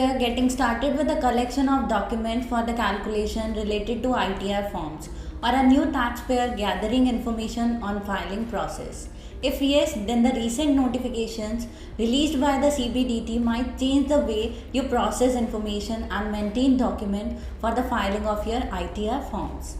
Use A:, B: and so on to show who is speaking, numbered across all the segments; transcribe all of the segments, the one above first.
A: we are getting started with a collection of documents for the calculation related to ITR forms or a new taxpayer gathering information on filing process. If yes, then the recent notifications released by the CBDT might change the way you process information and maintain document for the filing of your ITR forms.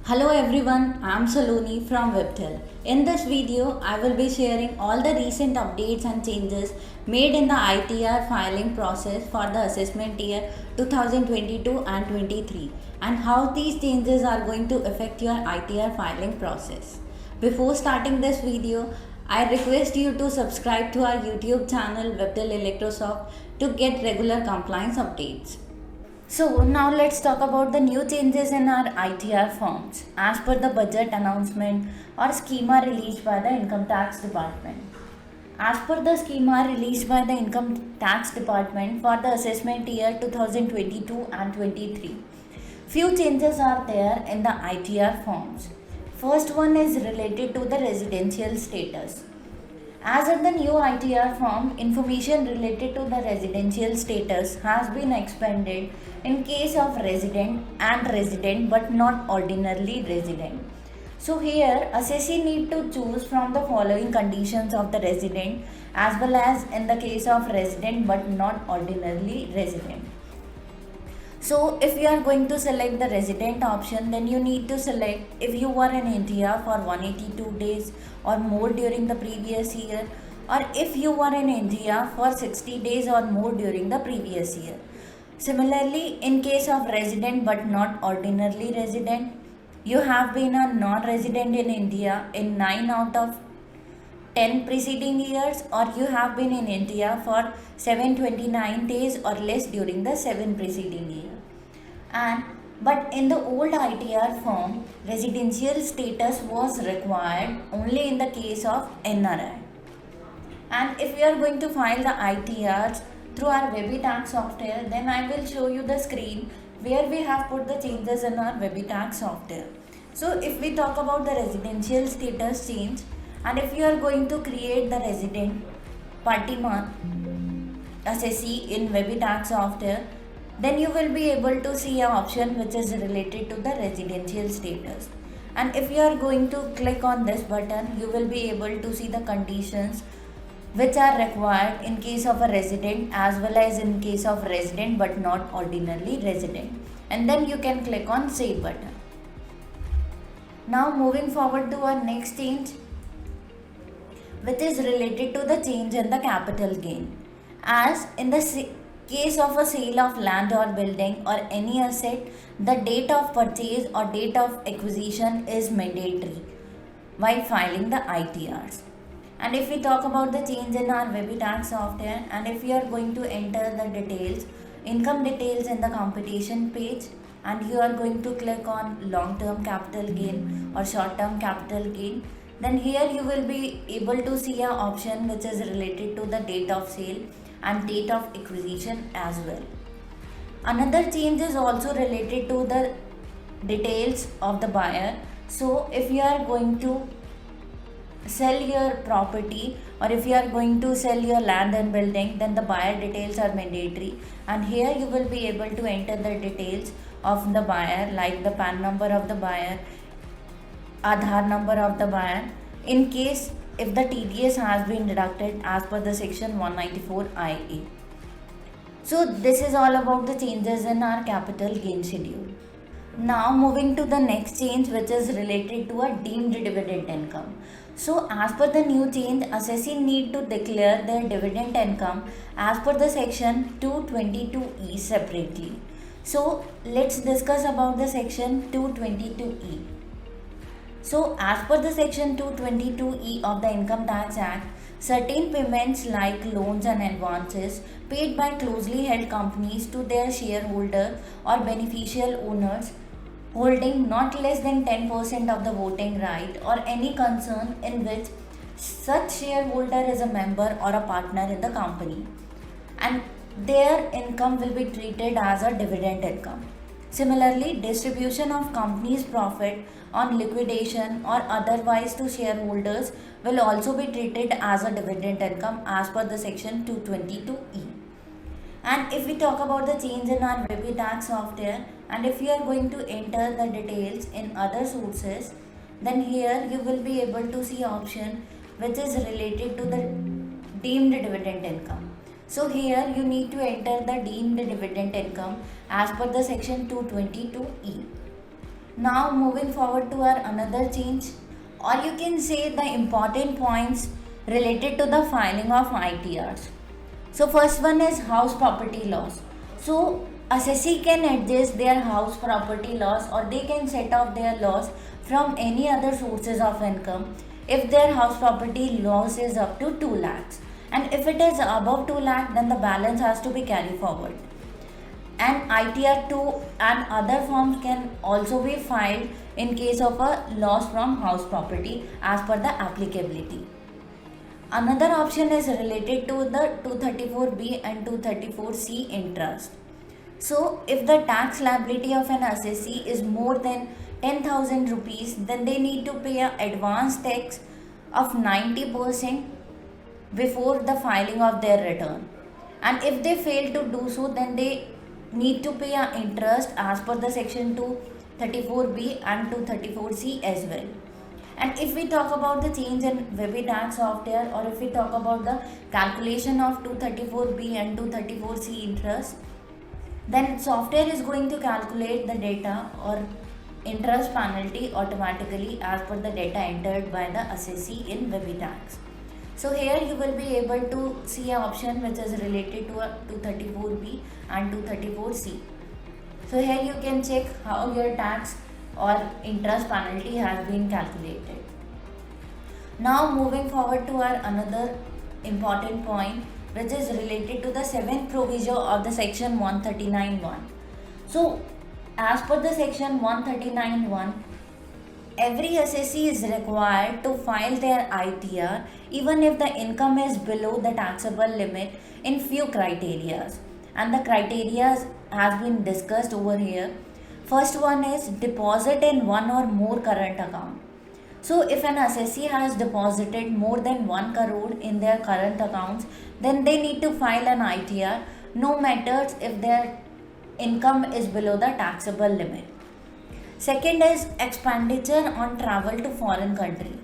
A: Hello everyone, I am Saloni from Webtel. In this video, I will be sharing all the recent updates and changes made in the ITR filing process for the assessment year 2022 and 23 and how these changes are going to affect your ITR filing process. Before starting this video, I request you to subscribe to our YouTube channel Webtel Electrosoft to get regular compliance updates. So now let's talk about the new changes in our ITR forms as per the budget announcement or schema released by the Income Tax Department. As per the schema released by the Income Tax Department for the assessment year 2022 and 23, few changes are there in the ITR forms. First one is related to the residential status. As in the new ITR form, information related to the residential status has been expanded in case of resident and resident but not ordinarily resident. So here, assessee need to choose from the following conditions of the resident as well as in the case of resident but not ordinarily resident. So if you are going to select the resident option, then you need to select if you were in India for 182 days or more during the previous year, or if you were in India for 60 days or more during the previous year. Similarly, in case of resident but not ordinarily resident, you have been a non-resident in India in 9 out of 10 preceding years, or you have been in India for 729 days or less during the 7 preceding year. But in the old ITR form, residential status was required only in the case of NRI. And if we are going to file the ITRs through our WebbyTax software, then I will show you the screen where we have put the changes in our WebbyTax software. So if we talk about the residential status change, and if you are going to create the resident Patima assessee in WebbyTax software, then you will be able to see an option which is related to the residential status. And if you are going to click on this button, you will be able to see the conditions which are required in case of a resident as well as in case of resident but not ordinarily resident. And then you can click on Save button. Now moving forward to our next change, which is related to the change in the capital gain. As in the case of a sale of land or building or any asset, the date of purchase or date of acquisition is mandatory while filing the ITRs. And if we talk about the change in our WebbyTax software, and if you are going to enter the details, income details in the computation page, and you are going to click on long-term capital gain or short-term capital gain, then here you will be able to see an option which is related to the date of sale and date of acquisition as well. Another change is also related to the details of the buyer. So if you are going to sell your property or if you are going to sell your land and building, then the buyer details are mandatory, and here you will be able to enter the details of the buyer like the PAN number of the buyer, Aadhaar number of the buyer, in case if the TDS has been deducted as per the section 194 IA. So this is all about the changes in our capital gain schedule. Now moving to the next change, which is related to a deemed dividend income. So as per the new change, assessee need to declare their dividend income as per the section 222E separately. So let's discuss about the section 222E. So as per the section 222E of the Income Tax Act, certain payments like loans and advances paid by closely held companies to their shareholder or beneficial owners holding not less than 10% of the voting right or any concern in which such shareholder is a member or a partner in the company, and their income will be treated as a dividend income. Similarly, distribution of company's profit on liquidation or otherwise to shareholders will also be treated as a dividend income as per the section 222E. And if we talk about the change in our WebTax software, and if you are going to enter the details in other sources, then here you will be able to see option which is related to the deemed dividend income. So here you need to enter the deemed dividend income as per the section 222E. Now moving forward to our another change, or you can say the important points related to the filing of ITRs. So first one is house property loss. So assessee can adjust their house property loss, or they can set off their loss from any other sources of income if their house property loss is up to 2 lakhs, and if it is above 2 lakh, then the balance has to be carried forward. And ITR 2 and other forms can also be filed in case of a loss from house property as per the applicability. Another option is related to the 234B and 234C interest. So if the tax liability of an assessee is more than 10,000 rupees, then they need to pay an advance tax of 90% before the filing of their return. And if they fail to do so, then they need to pay an interest as per the section 234B and 234C as well. And if we talk about the change in WebTax software, or if we talk about the calculation of 234B and 234C interest, then software is going to calculate the data or interest penalty automatically as per the data entered by the assessee in WebTax. So here you will be able to see an option which is related to a 234B and 234C. So here you can check how your tax or interest penalty has been calculated. Now moving forward to our another important point, which is related to the 7th proviso of the section 139(1). So as per the section 139(1), every assessee is required to file their ITR even if the income is below the taxable limit in few criteria, and the criteria has been discussed over here. First one is deposit in one or more current account. So if an assessee has deposited more than 1 crore in their current accounts, then they need to file an ITR no matter if their income is below the taxable limit. Second is expenditure on travel to foreign country.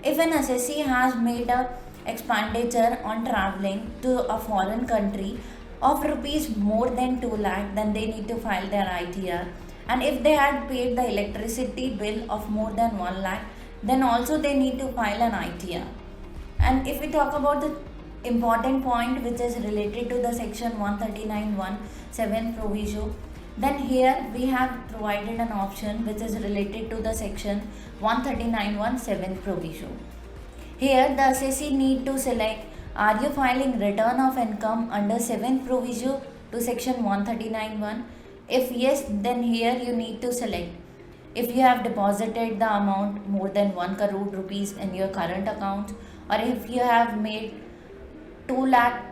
A: If an assessee has made a expenditure on traveling to a foreign country of rupees more than 2 lakh, then they need to file their ITR. And if they had paid the electricity bill of more than 1 lakh, then also they need to file an ITR. And if we talk about the important point which is related to the section 139(1) 7th proviso, then here we have provided an option which is related to the section 139(1) 7th proviso. Here the assessee need to select, are you filing return of income under 7th proviso to section 139(1). If yes, then here you need to select if you have deposited the amount more than 1 crore rupees in your current account, or if you have made 2 lakh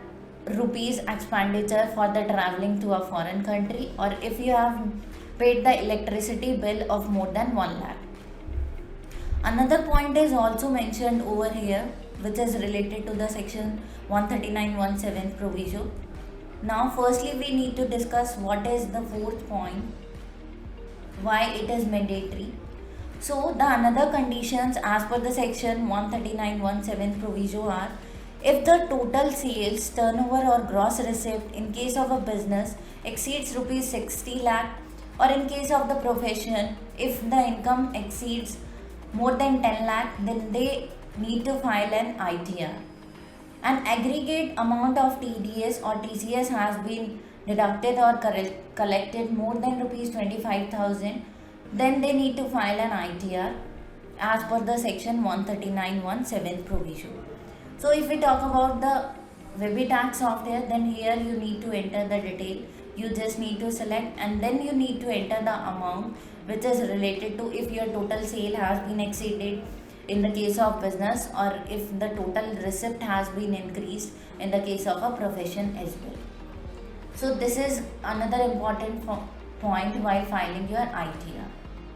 A: rupees expenditure for the traveling to a foreign country, or if you have paid the electricity bill of more than 1 lakh. Another point is also mentioned over here which is related to the section 139(1) 7th proviso. Now firstly we need to discuss what is the fourth point, why it is mandatory. So the another conditions as per the section 139(1) 7th proviso are, if the total sales, turnover or gross receipt in case of a business exceeds rupees 60 lakh, or in case of the profession, if the income exceeds more than 10 lakh, then they need to file an ITR. An aggregate amount of TDS or TCS has been deducted or collected more than rupees 25,000, then they need to file an ITR as per the section 139(1) 7th proviso. So if we talk about the WebTax software, then here you need to enter the detail. You just need to select, and then you need to enter the amount which is related to if your total sale has been exceeded in the case of business, or if the total receipt has been increased in the case of a profession as well. So this is another important point while filing your ITR.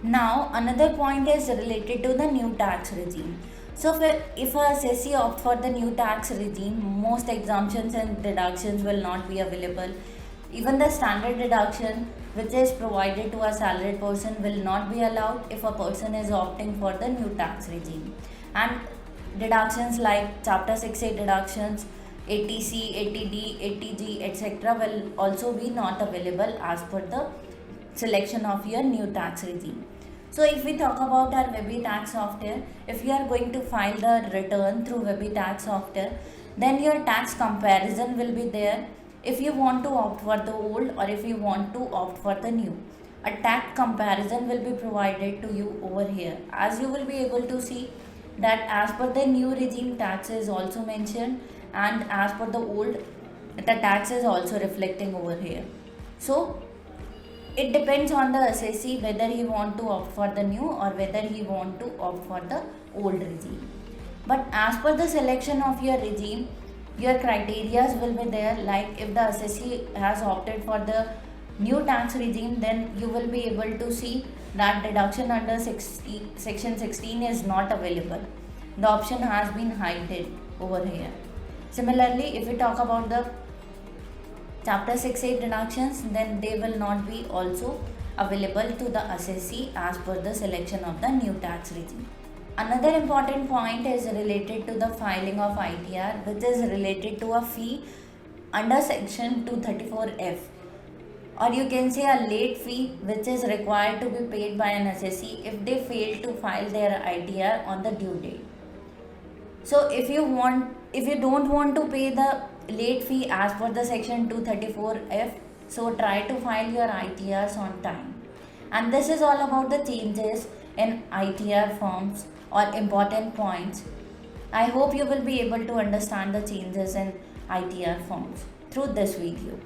A: Now another point is related to the new tax regime. So if a assessee opts for the new tax regime, most exemptions and deductions will not be available. Even the standard deduction which is provided to a salaried person will not be allowed if a person is opting for the new tax regime. And deductions like Chapter 6A deductions, 80C, 80D, 80G, etc. will also be not available as per the selection of your new tax regime. So if we talk about our Webby tax software, if you are going to file the return through Webby tax software, then your tax comparison will be there if you want to opt for the old or if you want to opt for the new. A tax comparison will be provided to you over here. As you will be able to see that as per the new regime, tax is also mentioned, and as per the old, the tax is also reflecting over here. So it depends on the assessee whether he want to opt for the new or whether he want to opt for the old regime. But as per the selection of your regime, your criteria will be there. Like if the assessee has opted for the new tax regime, then you will be able to see that deduction under section 16 is not available. The option has been hidden over here. Similarly, if we talk about the Chapter 6A deductions, then they will not be also available to the assessee as per the selection of the new tax regime. Another important point is related to the filing of ITR, which is related to a fee under section 234F, or you can say a late fee which is required to be paid by an assessee if they fail to file their ITR on the due date. So if you don't want to pay the late fee as per the section 234F, so try to file your ITRs on time. And this is all about the changes in ITR forms or important points. I hope you will be able to understand the changes in ITR forms through this video.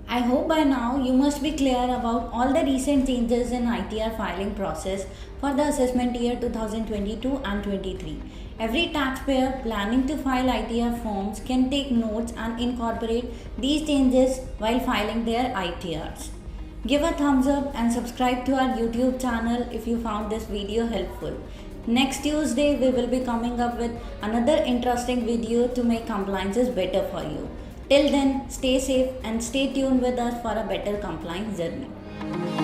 A: I hope by now you must be clear about all the recent changes in ITR filing process for the assessment year 2022 and 23. Every taxpayer planning to file ITR forms can take notes and incorporate these changes while filing their ITRs. Give a thumbs up and subscribe to our YouTube channel if you found this video helpful. Next Tuesday we will be coming up with another interesting video to make compliances better for you. Till then, stay safe and stay tuned with us for a better compliance journey.